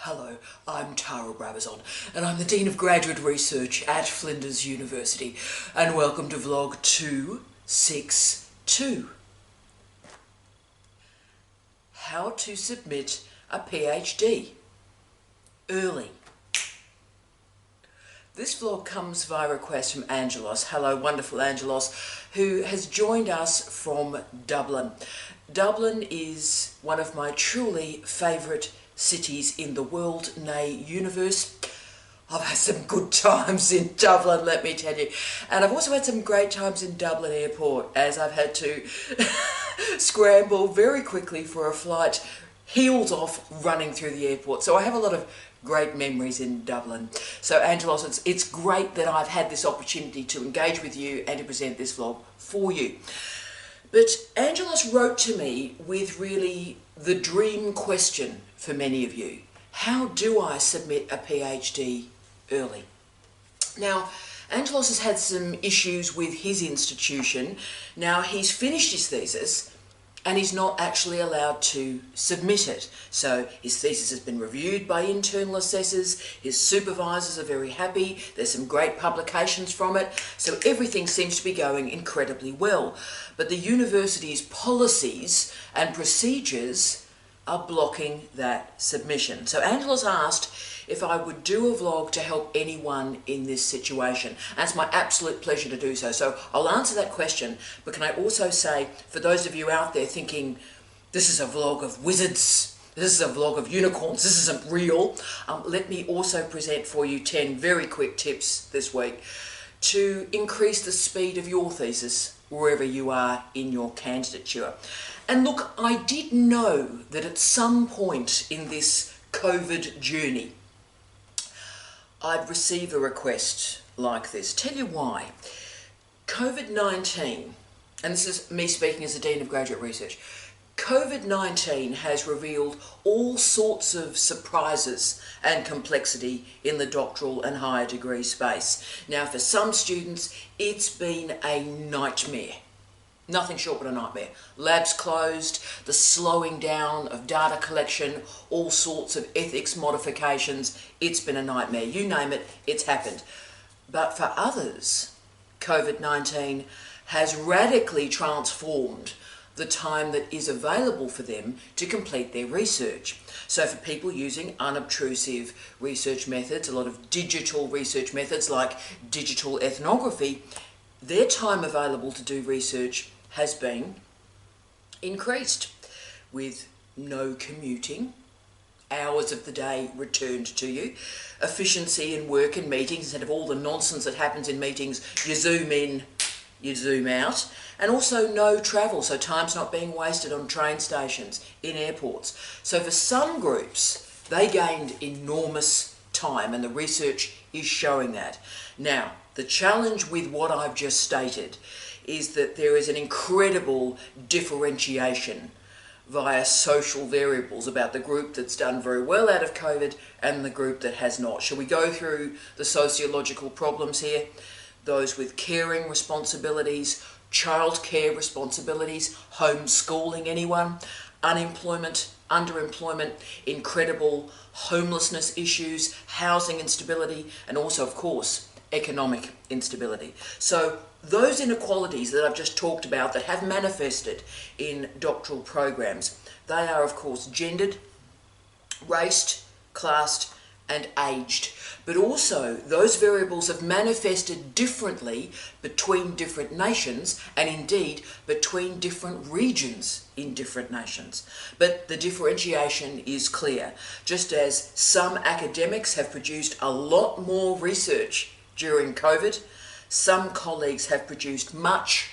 Hello, I'm Tara Brabazon, and I'm the Dean of Graduate Research at Flinders University, and welcome to vlog 262. How to submit a PhD early. This vlog comes via request from Angelos. Hello, wonderful Angelos, who has joined us from Dublin. Dublin is one of my truly favourite cities in the world, nay universe. I've had some good times in Dublin, let me tell you. And I've also had some great times in Dublin Airport, as I've had to scramble very quickly for a flight, heels off, running through the airport. So I have a lot of great memories in Dublin. So Angelos, it's great that I've had this opportunity to engage with you and to present this vlog for you. But Angelos wrote to me with really the dream question for many of you. How do I submit a PhD early? Now, Angelos has had some issues with his institution. Now, he's finished his thesis and he's not actually allowed to submit it. So his thesis has been reviewed by internal assessors, his supervisors are very happy, there's some great publications from it, so everything seems to be going incredibly well. But the university's policies and procedures are blocking that submission. So Angelos asked if I would do a vlog to help anyone in this situation. And it's my absolute pleasure to do so. So I'll answer that question, but can I also say, for those of you out there thinking, this is a vlog of wizards, this is a vlog of unicorns, this isn't real, let me also present for you 10 very quick tips this week to increase the speed of your thesis wherever you are in your candidature. And look, I did know that at some point in this COVID journey, I'd receive a request like this. Tell you why. COVID-19, and this is me speaking as a Dean of Graduate Research, COVID-19 has revealed all sorts of surprises and complexity in the doctoral and higher degree space. Now, for some students, it's been a nightmare. Nothing short but a nightmare. Labs closed, the slowing down of data collection, all sorts of ethics modifications. It's been a nightmare. You name it, it's happened. But for others, COVID-19 has radically transformed the time that is available for them to complete their research. So for people using unobtrusive research methods, a lot of digital research methods like digital ethnography, their time available to do research has been increased with no commuting, hours of the day returned to you, efficiency in work and meetings instead of all the nonsense that happens in meetings, you zoom in, you zoom out, and also no travel, so time's not being wasted on train stations, in airports. So for some groups, they gained enormous time, and the research is showing that. Now, the challenge with what I've just stated is that there is an incredible differentiation via social variables about the group that's done very well out of COVID and the group that has not. Shall we go through the sociological problems here? Those with caring responsibilities, childcare responsibilities, homeschooling anyone, unemployment, underemployment, incredible homelessness issues, housing instability, and also, of course, economic instability. So those inequalities that I've just talked about that have manifested in doctoral programs, they are of course gendered, raced, classed and aged. But also those variables have manifested differently between different nations and indeed between different regions in different nations. But the differentiation is clear. Just as some academics have produced a lot more research during COVID, some colleagues have produced much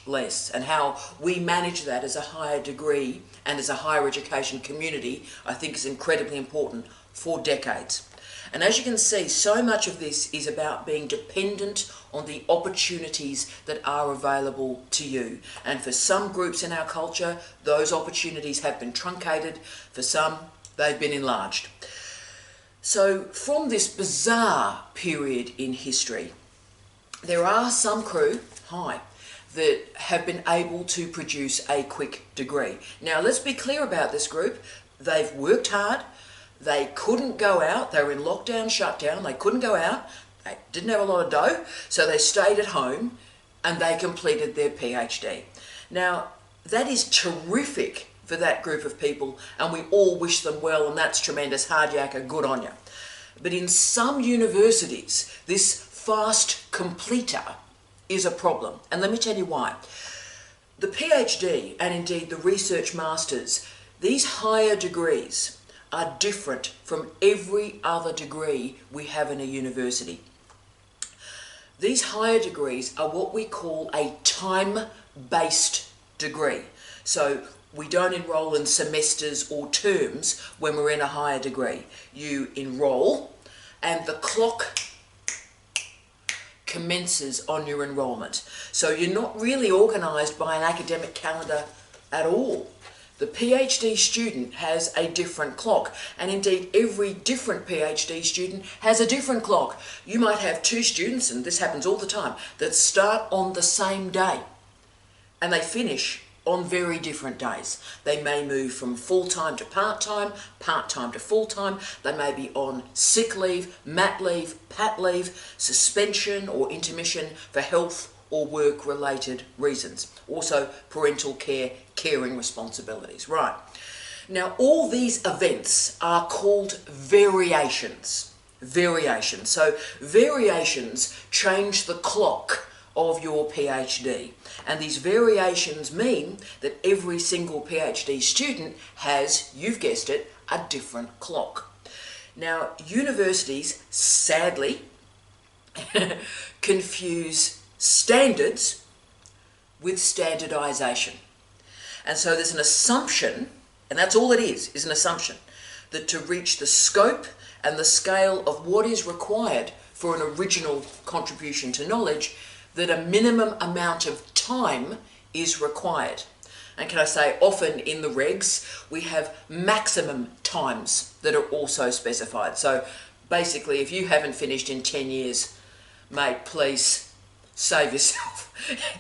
less, and how we manage that as a higher degree and as a higher education community, I think is incredibly important for decades. And as you can see, so much of this is about being dependent on the opportunities that are available to you. And for some groups in our culture, those opportunities have been truncated. For some, they've been enlarged. So from this bizarre period in history, there are some crew, that have been able to produce a quick degree. Now let's be clear about this group. They've worked hard, They couldn't go out. They were in lockdown, shutdown. They couldn't go out. They didn't have a lot of dough, so they stayed at home and they completed their PhD. Now, that is terrific for that group of people, and we all wish them well, and that's tremendous. Hard yakka, good on you. But in some universities, this fast completer is a problem, and let me tell you why. The PhD, and indeed the research masters, these higher degrees are different from every other degree we have in a university. These higher degrees are what we call a time-based degree. So we don't enrol in semesters or terms when we're in a higher degree. You enrol and the clock commences on your enrolment. So you're not really organised by an academic calendar at all. The PhD student has a different clock, and indeed every different PhD student has a different clock. You might have two students, and this happens all the time, that start on the same day and they finish on very different days. They may move from full-time to part-time, part-time to full-time. They may be on sick leave, mat leave, pat leave, suspension or intermission for health or work-related reasons. Also, parental care, caring responsibilities. Right. Now, all these events are called variations. Variations. So, variations change the clock of your PhD. And these variations mean that every single PhD student has, you've guessed it, a different clock. Now, universities, sadly, confuse standards with standardisation. And so there's an assumption, and that's all it is an assumption, that to reach the scope and the scale of what is required for an original contribution to knowledge, that a minimum amount of time is required. And can I say, often in the regs, we have maximum times that are also specified. So basically, if you haven't finished in 10 years, mate, please save yourself.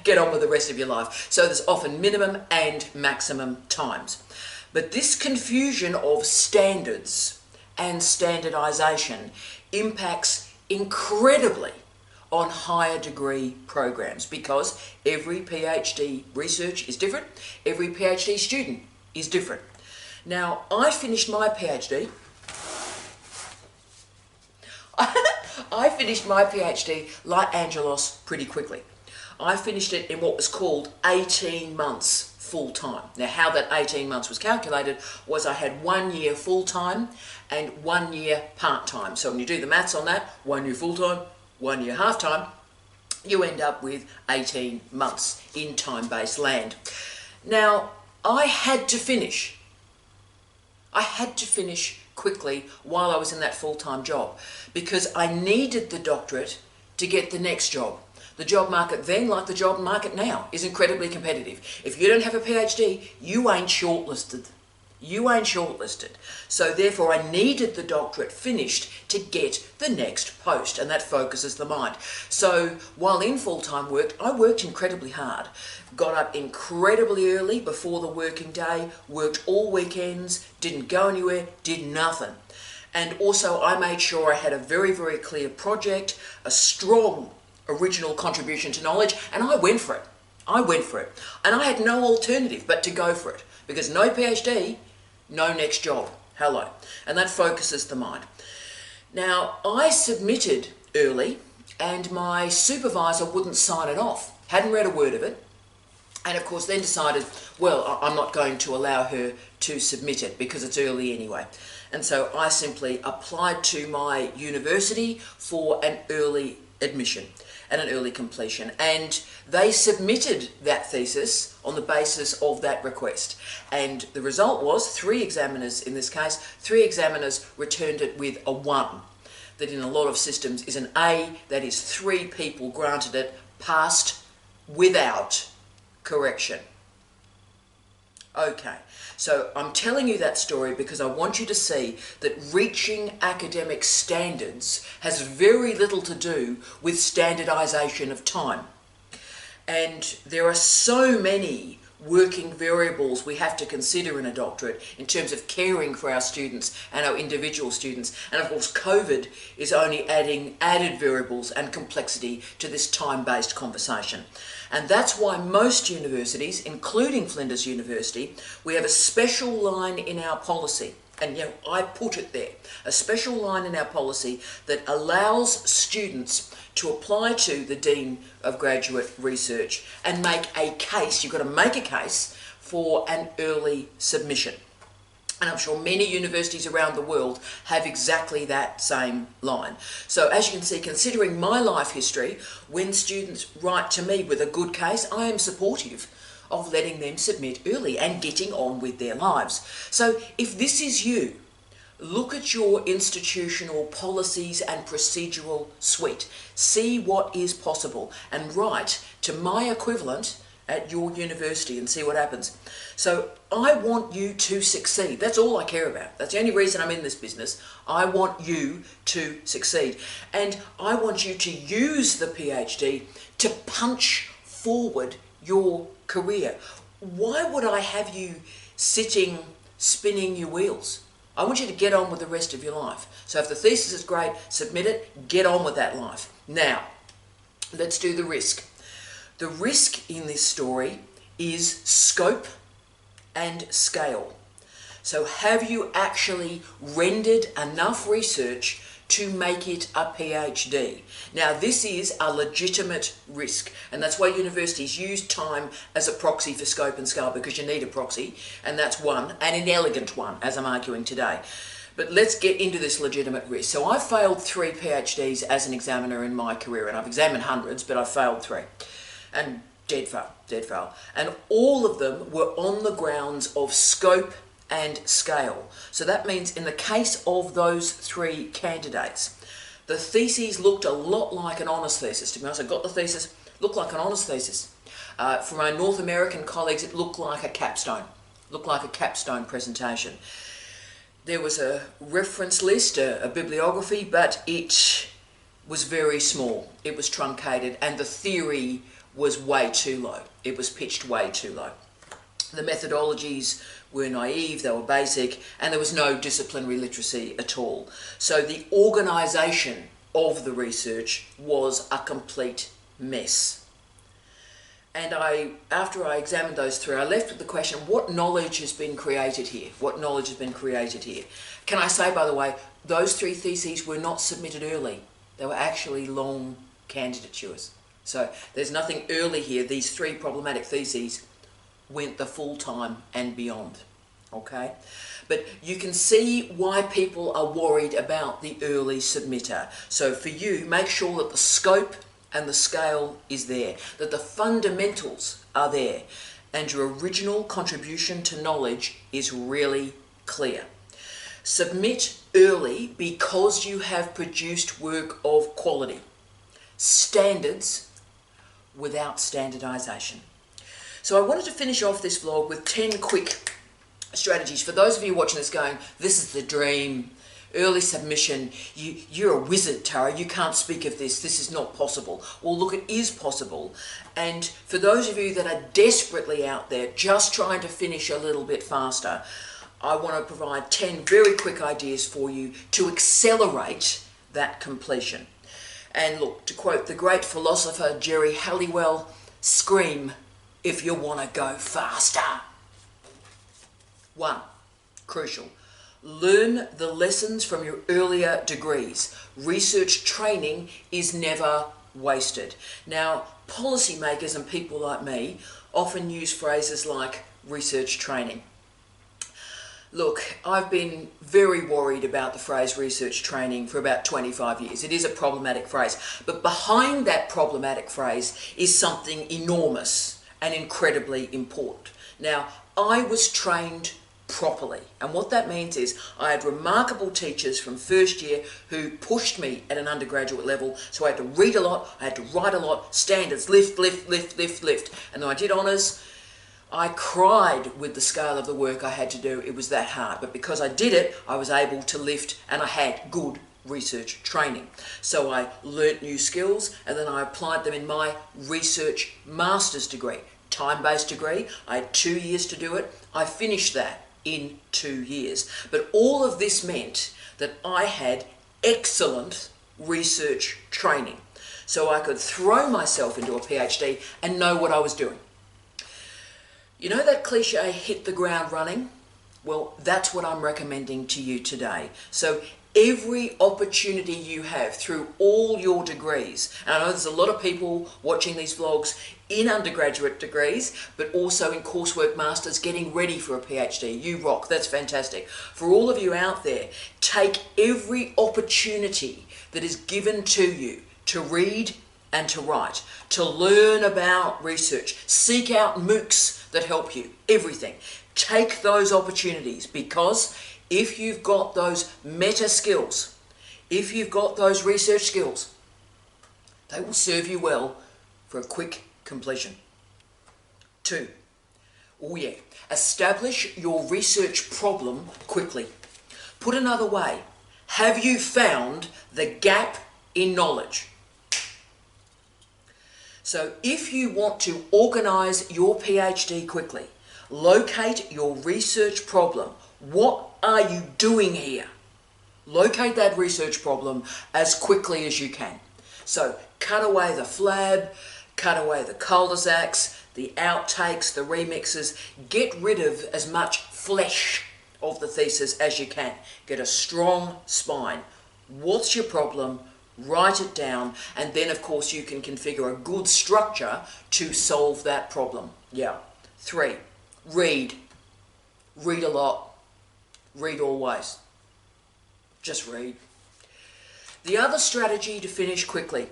Get on with the rest of your life. So there's often minimum and maximum times. But this confusion of standards and standardisation impacts incredibly on higher degree programs, because every PhD research is different, every PhD student is different. Now, I finished my PhD. I finished my PhD like Angelos pretty quickly. I finished it in what was called 18 months full time. Now, how that 18 months was calculated was I had 1 year full time and 1 year part time. So when you do the maths on that, 1 year full time, 1 year half time, you end up with 18 months in time-based land. Now, I had to finish quickly while I was in that full-time job, because I needed the doctorate to get the next job. The job market then, like the job market now, is incredibly competitive. If you don't have a PhD, you ain't shortlisted. You ain't shortlisted. So therefore I needed the doctorate finished to get the next post, and that focuses the mind. So while in full-time work, I worked incredibly hard. Got up incredibly early before the working day, worked all weekends, didn't go anywhere, did nothing. And also I made sure I had a very, very clear project, a strong original contribution to knowledge, and I went for it. I went for it. And I had no alternative but to go for it, because no PhD, no next job. Hello. And that focuses the mind. Now, I submitted early and my supervisor wouldn't sign it off. Hadn't read a word of it. And of course then decided, well, I'm not going to allow her to submit it because it's early anyway. And so I simply applied to my university for an early admission and an early completion, and they submitted that thesis on the basis of that request, and the result was 3 examiners, in this case 3 examiners returned it with a 1, that in a lot of systems is an A, that is 3 people granted it, passed without correction. Okay, so I'm telling you that story because I want you to see that reaching academic standards has very little to do with standardisation of time. And there are so many working variables we have to consider in a doctorate in terms of caring for our students and our individual students. And of course, COVID is only adding added variables and complexity to this time-based conversation. And that's why most universities, including Flinders University, we have a special line in our policy. And I put it there, a special line in our policy that allows students to apply to the Dean of Graduate Research and make a case. You've got to make a case for an early submission. And I'm sure many universities around the world have exactly that same line. So as you can see, considering my life history, when students write to me with a good case, I am supportive of letting them submit early and getting on with their lives. So if this is you, look at your institutional policies and procedural suite. See what is possible and write to my equivalent at your university and see what happens. So I want you to succeed. That's all I care about. That's the only reason I'm in this business. I want you to succeed. And I want you to use the PhD to punch forward your career. Why would I have you sitting spinning your wheels? I want you to get on with the rest of your life. So if the thesis is great, submit it, get on with that life. Now, let's do the risk. The risk in this story is scope and scale. So have you actually rendered enough research to make it a PhD? Now this is a legitimate risk, and that's why universities use time as a proxy for scope and scale, because you need a proxy, and that's one, and an elegant one, as I'm arguing today. But let's get into this legitimate risk. So I failed 3 PhDs as an examiner in my career, and I've examined hundreds, but I failed 3. And dead fail. And all of them were on the grounds of scope and scale. So that means in the case of those 3 candidates, the theses looked a lot like an honours thesis. To be honest, I got the thesis, looked like an honours thesis. For my North American colleagues, it looked like a capstone. Presentation. There was a reference list, a bibliography, but it was very small. It was truncated, and the theory was way too low. It was pitched way too low. The methodologies were naive, they were basic, and there was no disciplinary literacy at all. So the organisation of the research was a complete mess. And after I examined those 3, I left with the question, what knowledge has been created here? What knowledge has been created here? Can I say, by the way, those 3 theses were not submitted early. They were actually long candidatures. So there's nothing early here. These 3 problematic theses went the full time and beyond, okay? But you can see why people are worried about the early submitter. So for you, make sure that the scope and the scale is there, that the fundamentals are there, and your original contribution to knowledge is really clear. Submit early because you have produced work of quality. Standards without standardisation. So I wanted to finish off this vlog with 10 quick strategies. For those of you watching this going, this is the dream, early submission, you're a wizard, Tara, you can't speak of this, this is not possible. Well, look, it is possible. And for those of you that are desperately out there, just trying to finish a little bit faster, I want to provide 10 very quick ideas for you to accelerate that completion. And look, to quote the great philosopher Jerry Halliwell, scream if you want to go faster. 1. Crucial. Learn the lessons from your earlier degrees. Research training is never wasted. Now, policymakers and people like me often use phrases like research training. Look, I've been very worried about the phrase research training for about 25 years. It is a problematic phrase, but behind that problematic phrase is something enormous and incredibly important. Now, I was trained properly, and what that means is I had remarkable teachers from first year who pushed me at an undergraduate level, so I had to read a lot, I had to write a lot, standards, lift, and then I did honours. I cried with the scale of the work I had to do. It was that hard, but because I did it, I was able to lift, and I had good research training. So I learnt new skills, and then I applied them in my research master's degree. time-based degree. I had 2 years to do it. I finished that in 2 years. But all of this meant that I had excellent research training. So I could throw myself into a PhD and know what I was doing. You know that cliche, hit the ground running? Well, that's what I'm recommending to you today. So every opportunity you have through all your degrees, and I know there's a lot of people watching these vlogs in undergraduate degrees, but also in coursework masters getting ready for a PhD. You rock, that's fantastic. For all of you out there, take every opportunity that is given to you to read and to write, to learn about research, seek out MOOCs that help you, everything. Take those opportunities, because if you've got those meta skills, if you've got those research skills, they will serve you well for a quick completion. 2, establish your research problem quickly. Put another way, have you found the gap in knowledge? So if you want to organise your PhD quickly, locate your research problem. What are you doing here? Locate that research problem as quickly as you can. So cut away the flab, cut away the cul-de-sacs, the outtakes, the remixes. Get rid of as much flesh of the thesis as you can. Get a strong spine. What's your problem? Write it down, and then of course you can configure a good structure to solve that problem. 3, read. Read a lot. Read always. Just read. The other strategy to finish quickly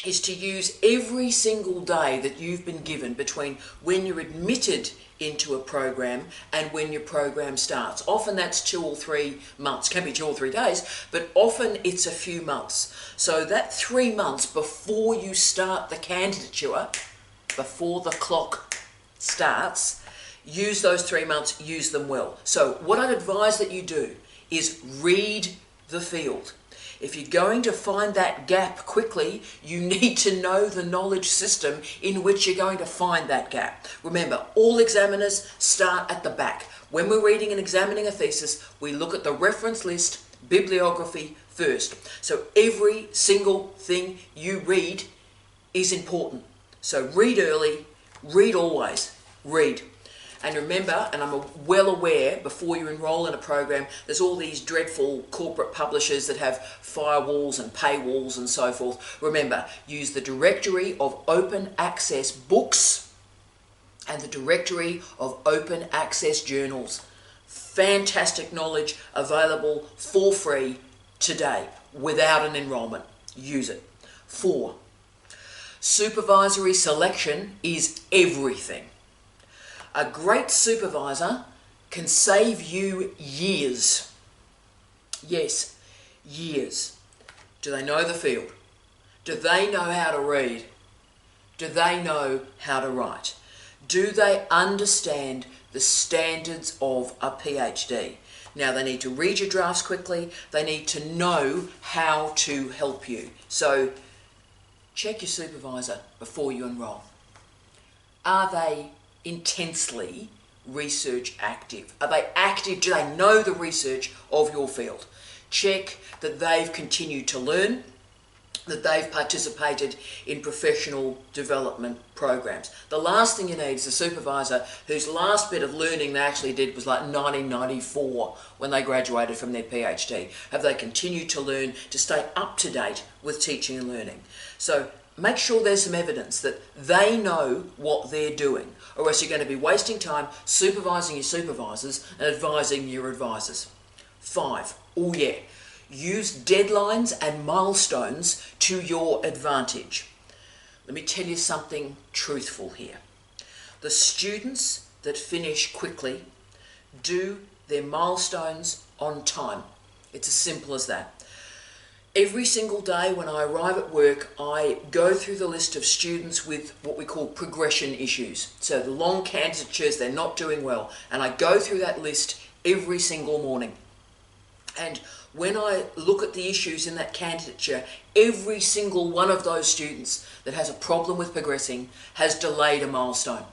is to use every single day that you've been given between when you're admitted into a program and when your program starts. Often that's 2 or 3 months, can be 2 or 3 days, but often it's a few months. So that 3 months before you start the candidature, before the clock starts, use those 3 months, use them well. So what I'd advise that you do is read the field. If you're going to find that gap quickly, you need to know the knowledge system in which you're going to find that gap. Remember, all examiners start at the back. When we're reading and examining a thesis, we look at the reference list, bibliography first. So every single thing you read is important. So read early, read always, read. And remember, and I'm well aware, before you enroll in a program, there's all these dreadful corporate publishers that have firewalls and paywalls and so forth. Remember, use the directory of open access books and the directory of open access journals. Fantastic knowledge available for free today without an enrollment. Use it. 4, supervisory selection is everything. A great supervisor can save you years. Yes, years. Do they know the field? Do they know how to read? Do they know how to write? Do they understand the standards of a PhD? Now, they need to read your drafts quickly. They need to know how to help you. So check your supervisor before you enroll. Are they intensely research active? Are they active? Do they know the research of your field? Check that they've continued to learn, that they've participated in professional development programs. The last thing you need is a supervisor whose last bit of learning they actually did was like 1994 when they graduated from their PhD. Have they continued to learn to stay up to date with teaching and learning? So make sure there's some evidence that they know what they're doing, or else you're going to be wasting time supervising your supervisors and advising your advisors. 5, use deadlines and milestones to your advantage. Let me tell you something truthful here. The students that finish quickly do their milestones on time. It's as simple as that. Every single day when I arrive at work, I go through the list of students with what we call progression issues. So the long candidatures, they're not doing well. And I go through that list every single morning. And when I look at the issues in that candidature, every single one of those students that has a problem with progressing has delayed a milestone.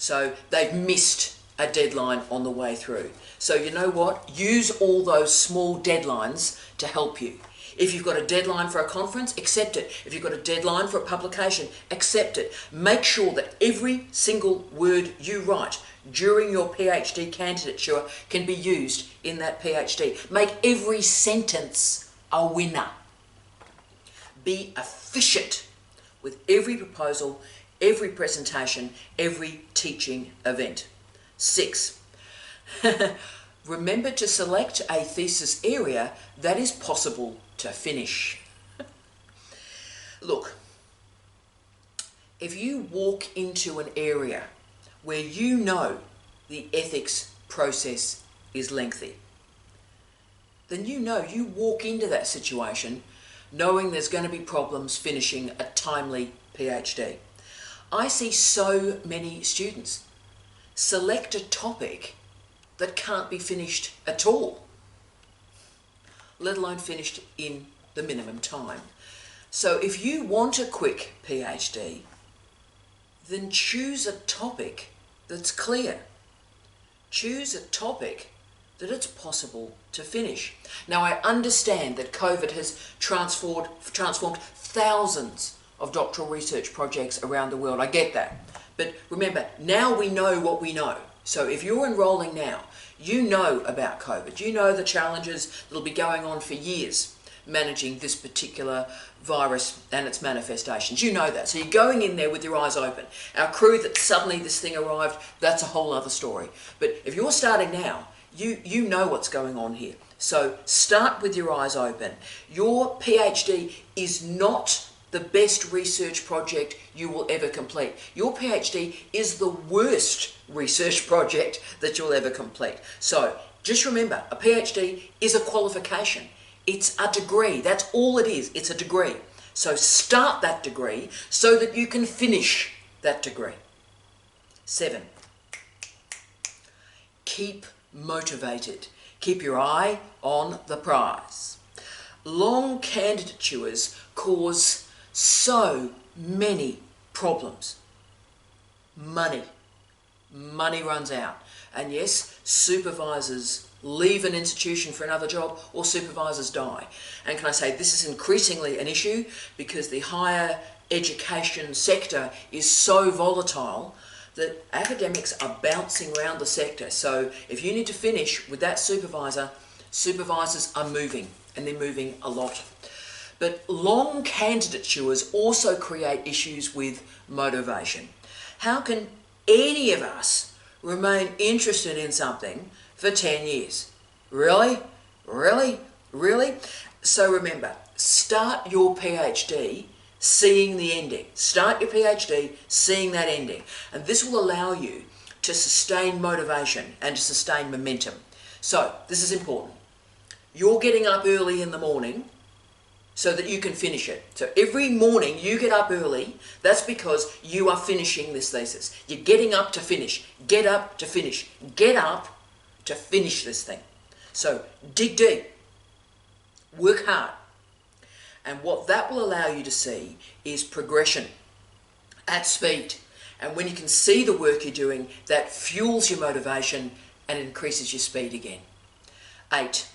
So they've missed a deadline on the way through. So you know what? Use all those small deadlines to help you. If you've got a deadline for a conference, accept it. If you've got a deadline for a publication, accept it. Make sure that every single word you write during your PhD candidature can be used in that PhD. Make every sentence a winner. Be efficient with every proposal, every presentation, every teaching event. 6. Remember to select a thesis area that is possible to finish. Look, if you walk into an area where you know the ethics process is lengthy, then you walk into that situation knowing there's going to be problems finishing a timely PhD. I see so many students select a topic that can't be finished at all, let alone finished in the minimum time. So if you want a quick PhD, then choose a topic that's clear. Choose a topic that it's possible to finish. Now, I understand that COVID has transformed thousands of doctoral research projects around the world. I get that. But remember, now we know what we know. So if you're enrolling now, you know about COVID. You know the challenges that'll be going on for years managing this particular virus and its manifestations. You know that. So you're going in there with your eyes open. Our crew that suddenly this thing arrived, that's a whole other story. But if you're starting now, you know what's going on here. So start with your eyes open. Your PhD is not the best research project you will ever complete. Your PhD is the worst research project that you'll ever complete. So just remember, a PhD is a qualification. It's a degree. That's all it is. It's a degree. So start that degree so that you can finish that degree. 7. Keep motivated. Keep your eye on the prize. Long candidatures cause so many problems. Money runs out. And yes, supervisors leave an institution for another job, or supervisors die. And can I say, this is increasingly an issue because the higher education sector is so volatile that academics are bouncing around the sector. So if you need to finish with that supervisor, supervisors are moving, and they're moving a lot. But long candidatures also create issues with motivation. How can any of us remain interested in something for 10 years? Really? Really? Really? So remember, start your PhD seeing the ending. Start your PhD seeing that ending. And this will allow you to sustain motivation and to sustain momentum. So this is important. You're getting up early in the morning so that you can finish it. So every morning you get up early, that's because you are finishing this thesis. You're getting up to finish. Get up to finish. Get up to finish this thing. So dig deep. Work hard. And what that will allow you to see is progression at speed. And when you can see the work you're doing, that fuels your motivation and increases your speed again. 8.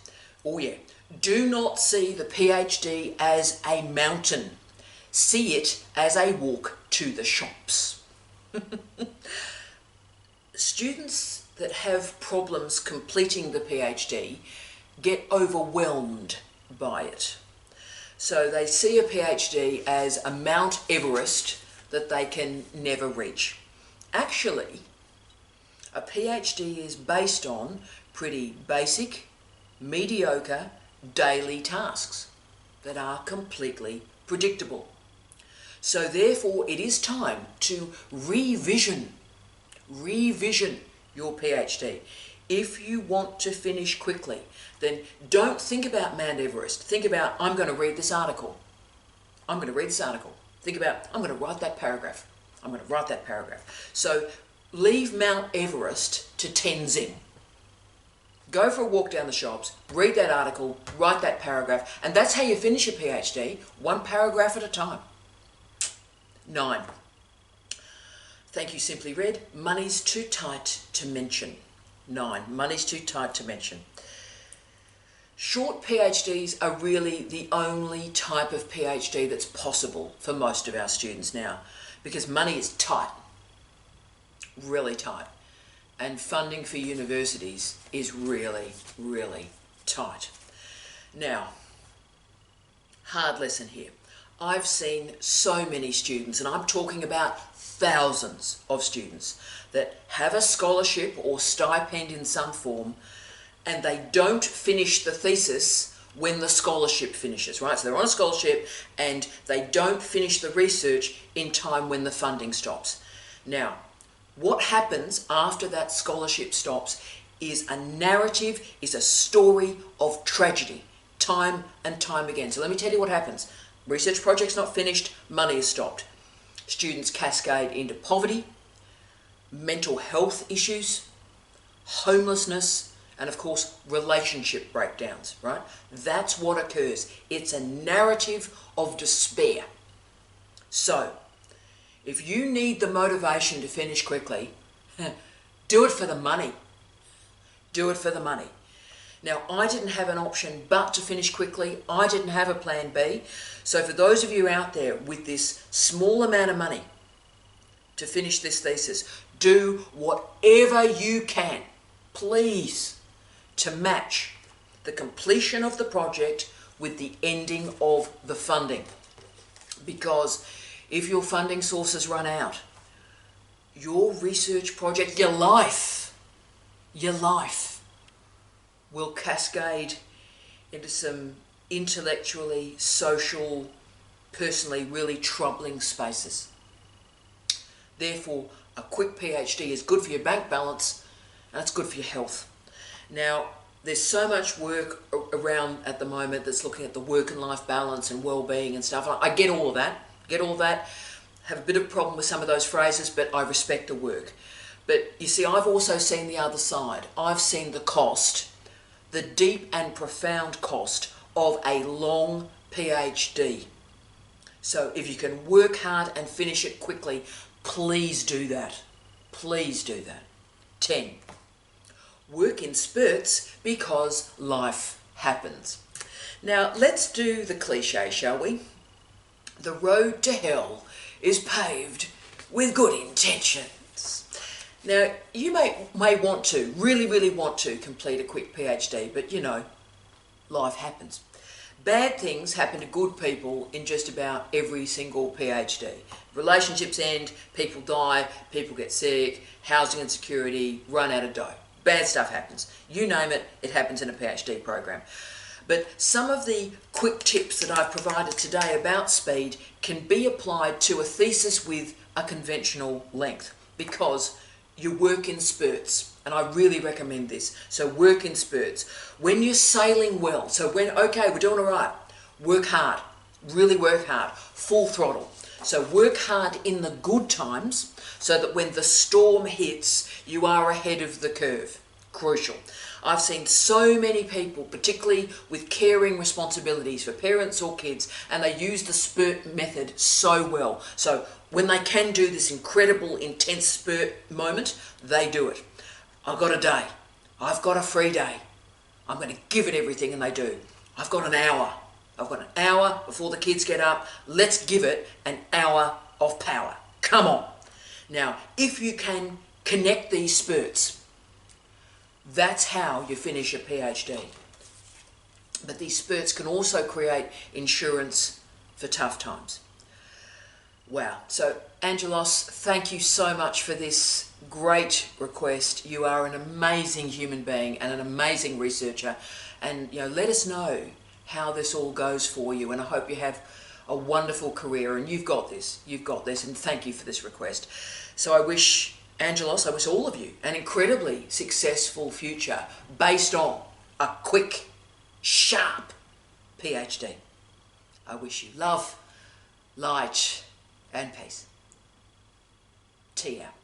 Oh yeah. Do not see the PhD as a mountain. See it as a walk to the shops. Students that have problems completing the PhD get overwhelmed by it. So they see a PhD as a Mount Everest that they can never reach. Actually, a PhD is based on pretty basic, mediocre, daily tasks that are completely predictable. So therefore it is time to revision your PhD. If you want to finish quickly, then don't think about Mount Everest. Think about, I'm going to read this article. I'm going to read this article. Think about, I'm going to write that paragraph. I'm going to write that paragraph. So leave Mount Everest to Tenzing. Go for a walk down the shops, read that article, write that paragraph, and that's how you finish your PhD, one paragraph at a time. 9. Thank you, Simply Read. Money's too tight to mention. 9. Money's too tight to mention. Short PhDs are really the only type of PhD that's possible for most of our students now, because money is tight, really tight, and funding for universities is really, really tight. Now, hard lesson here. I've seen so many students, and I'm talking about thousands of students, that have a scholarship or stipend in some form, and they don't finish the thesis when the scholarship finishes, right? So they're on a scholarship and they don't finish the research in time when the funding stops. Now, what happens after that scholarship stops is a narrative, is a story of tragedy, time and time again. So let me tell you what happens. Research project's not finished, money is stopped. Students cascade into poverty, mental health issues, homelessness, and of course, relationship breakdowns, right? That's what occurs. It's a narrative of despair. So, if you need the motivation to finish quickly, do it for the money. Do it for the money. Now, I didn't have an option but to finish quickly. I didn't have a plan B. So for those of you out there with this small amount of money to finish this thesis, do whatever you can, please, to match the completion of the project with the ending of the funding. Because if your funding sources run out, your research project, your life will cascade into some intellectually, social, personally really troubling spaces. Therefore, a quick PhD is good for your bank balance and it's good for your health. Now, there's so much work around at the moment that's looking at the work and life balance and well-being and stuff. I get all of that, have a bit of a problem with some of those phrases, but I respect the work. But you see, I've also seen the other side. I've seen the cost, the deep and profound cost of a long PhD. So if you can work hard and finish it quickly, please do that. Please do that. 10. Work in spurts because life happens. Now, let's do the cliche, shall we? The road to hell is paved with good intentions. Now, you may want to, really want to complete a quick PhD, but you know, life happens. Bad things happen to good people in just about every single PhD. Relationships end, people die, people get sick, housing insecurity, run out of dough. Bad stuff happens. You name it, it happens in a PhD program. But some of the quick tips that I've provided today about speed can be applied to a thesis with a conventional length, because you work in spurts, and I really recommend this. So work in spurts. When you're sailing well, so when, okay, we're doing all right, work hard, really work hard, full throttle. So work hard in the good times so that when the storm hits, you are ahead of the curve. Crucial. I've seen so many people, particularly with caring responsibilities for parents or kids, and they use the spurt method so well. So when they can do this incredible, intense spurt moment, they do it. I've got a day. I've got a free day. I'm going to give it everything, and they do. I've got an hour. I've got an hour before the kids get up. Let's give it an hour of power. Come on. Now, if you can connect these spurts, that's how you finish a PhD. But these spurts can also create insurance for tough times. Wow. So, Angelos, thank you so much for this great request. You are an amazing human being and an amazing researcher. And, you know, let us know how this all goes for you. And I hope you have a wonderful career. And you've got this. You've got this. And thank you for this request. So I wish, Angelos, I wish all of you an incredibly successful future based on a quick, sharp PhD. I wish you love, light, and peace. Tea out.